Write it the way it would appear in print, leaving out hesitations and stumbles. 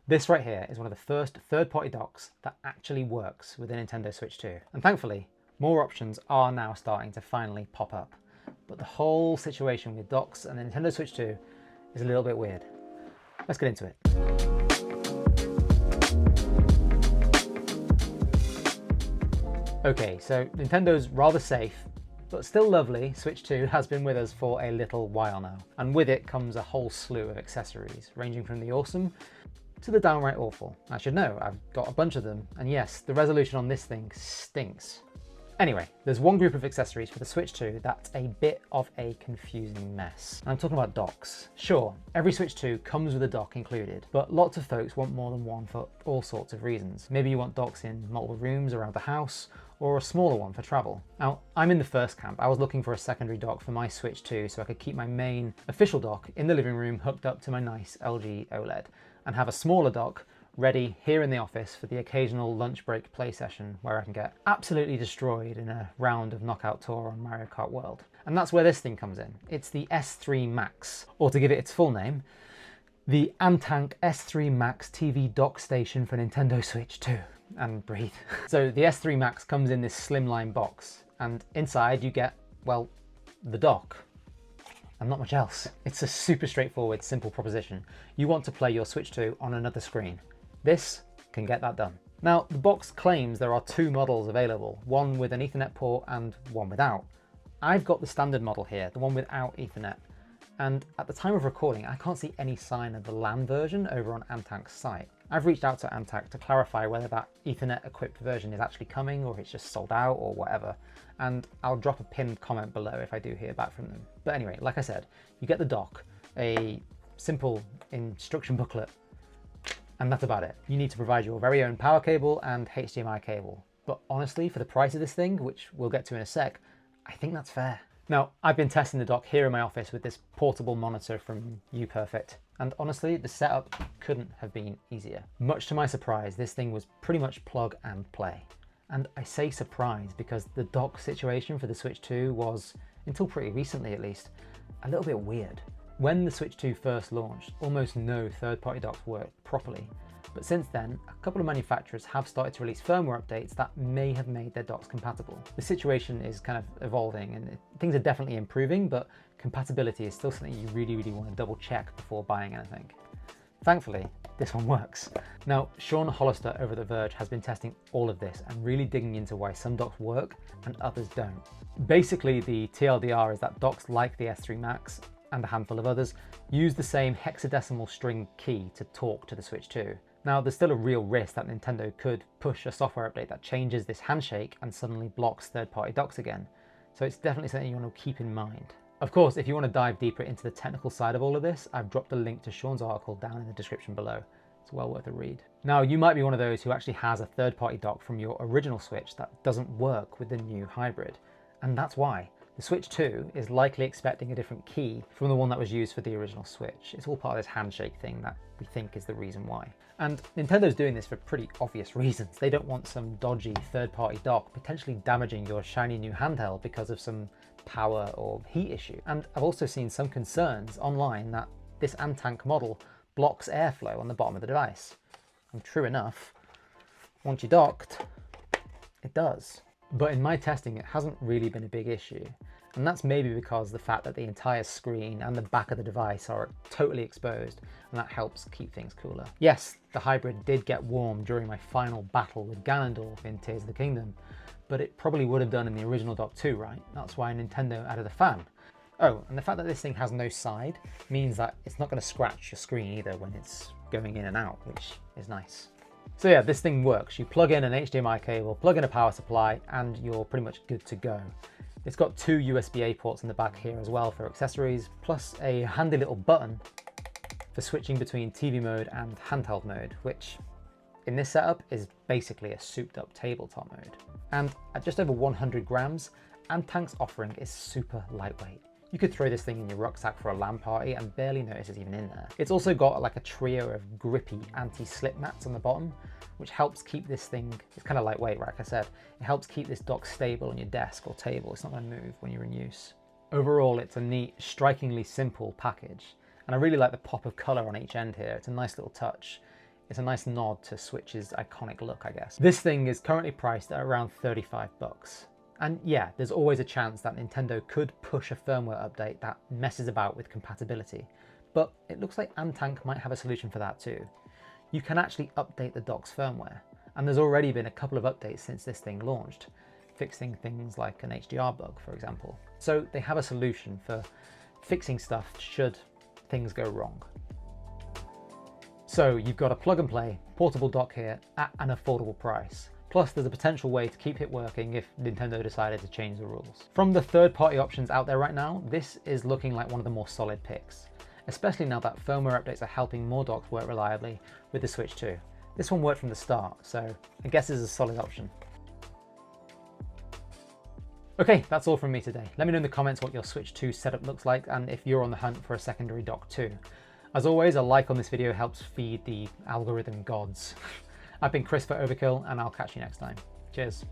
This right here is one of the first third-party docks that actually works with the Nintendo Switch 2. And thankfully, more options are now starting to finally pop up. But the whole situation with docks and the Nintendo Switch 2 is a little bit weird. Let's get into it. Okay, so Nintendo's rather safe, but still lovely Switch 2 has been with us for a little while now. And with it comes a whole slew of accessories, ranging from the awesome to the downright awful. I should know, I've got a bunch of them, and yes, the resolution on this thing stinks. Anyway, there's one group of accessories for the Switch 2 that's a bit of a confusing mess. And I'm talking about docks. Sure, every Switch 2 comes with a dock included, but lots of folks want more than one for all sorts of reasons. Maybe you want docks in multiple rooms around the house, or a smaller one for travel. Now, I'm in the first camp. I was looking for a secondary dock for my Switch 2 so I could keep my main official dock in the living room hooked up to my nice LG OLED, and have a smaller dock ready here in the office for the occasional lunch break play session where I can get absolutely destroyed in a round of Knockout Tour on Mario Kart World. And that's where this thing comes in. It's the S3 Max, or to give it its full name, the Antank S3 Max TV dock station for Nintendo Switch 2. And breathe. So the S3 Max comes in this slimline box, and inside you get, well, the dock. And not much else. It's a super straightforward, simple proposition. You want to play your Switch 2 on another screen. This can get that done. Now, the box claims there are two models available, one with an Ethernet port and one without. I've got the standard model here, the one without Ethernet. And at the time of recording, I can't see any sign of the LAN version over on Antank's site. I've reached out to Antank to clarify whether that Ethernet equipped version is actually coming or it's just sold out or whatever. And I'll drop a pinned comment below if I do hear back from them. But anyway, like I said, you get the dock, a simple instruction booklet, and that's about it. You need to provide your very own power cable and HDMI cable. But honestly, for the price of this thing, which we'll get to in a sec, I think that's fair. Now, I've been testing the dock here in my office with this portable monitor from UPerfect, and honestly, the setup couldn't have been easier. Much to my surprise, this thing was pretty much plug and play. And I say surprise because the dock situation for the Switch 2 was, until pretty recently at least, a little bit weird. When the Switch 2 first launched, almost no third-party docks worked properly. But since then, a couple of manufacturers have started to release firmware updates that may have made their docks compatible. The situation is kind of evolving and things are definitely improving, but compatibility is still something you really want to double check before buying anything. Thankfully, this one works. Now, Sean Hollister over at The Verge has been testing all of this and really digging into why some docks work and others don't. Basically, the TLDR is that docks like the S3 Max and a handful of others use the same hexadecimal string key to talk to the Switch 2. Now, there's still a real risk that Nintendo could push a software update that changes this handshake and suddenly blocks third-party docks again. So it's definitely something you want to keep in mind. Of course, if you want to dive deeper into the technical side of all of this, I've dropped a link to Sean's article down in the description below. It's well worth a read. Now, you might be one of those who actually has a third-party dock from your original Switch that doesn't work with the new hybrid. And that's why. The Switch 2 is likely expecting a different key from the one that was used for the original Switch. It's all part of this handshake thing that we think is the reason why. And Nintendo's doing this for pretty obvious reasons. They don't want some dodgy third-party dock potentially damaging your shiny new handheld because of some power or heat issue. And I've also seen some concerns online that this Antank model blocks airflow on the bottom of the device. And true enough, once you're docked, it does. But in my testing, it hasn't really been a big issue. And that's maybe because the fact that the entire screen and the back of the device are totally exposed, and that helps keep things cooler. Yes, the hybrid did get warm during my final battle with Ganondorf in Tears of the Kingdom, but it probably would have done in the original dock too, right? That's why Nintendo added a fan. Oh, and the fact that this thing has no side means that it's not going to scratch your screen either when it's going in and out, which is nice. So yeah, this thing works. You plug in an HDMI cable, plug in a power supply, and you're pretty much good to go. It's got two USB-A ports in the back here as well for accessories, plus a handy little button for switching between TV mode and handheld mode, which in this setup is basically a souped up tabletop mode. And at just over 100 grams, Antank's offering is super lightweight. You could throw this thing in your rucksack for a LAN party and barely notice it's even in there. It's also got like a trio of grippy anti-slip mats on the bottom, which helps keep this thing, it's kind of lightweight, like I said, it helps keep this dock stable on your desk or table. It's not going to move when you're in use. Overall, it's a neat, strikingly simple package. And I really like the pop of color on each end here. It's a nice little touch. It's a nice nod to Switch's iconic look, I guess. This thing is currently priced at around 35 bucks. And yeah, there's always a chance that Nintendo could push a firmware update that messes about with compatibility. But it looks like Antank might have a solution for that too. You can actually update the dock's firmware, and there's already been a couple of updates since this thing launched, fixing things like an HDR bug, for example. So they have a solution for fixing stuff should things go wrong. So you've got a plug and play portable dock here at an affordable price. Plus there's a potential way to keep it working if Nintendo decided to change the rules. From the third-party options out there right now, this is looking like one of the more solid picks, especially now that firmware updates are helping more docks work reliably with the Switch 2. This one worked from the start, so I guess it's a solid option. Okay, that's all from me today. Let me know in the comments what your Switch 2 setup looks like and if you're on the hunt for a secondary dock too. As always, a like on this video helps feed the algorithm gods. I've been Chris for Overkill, and I'll catch you next time. Cheers.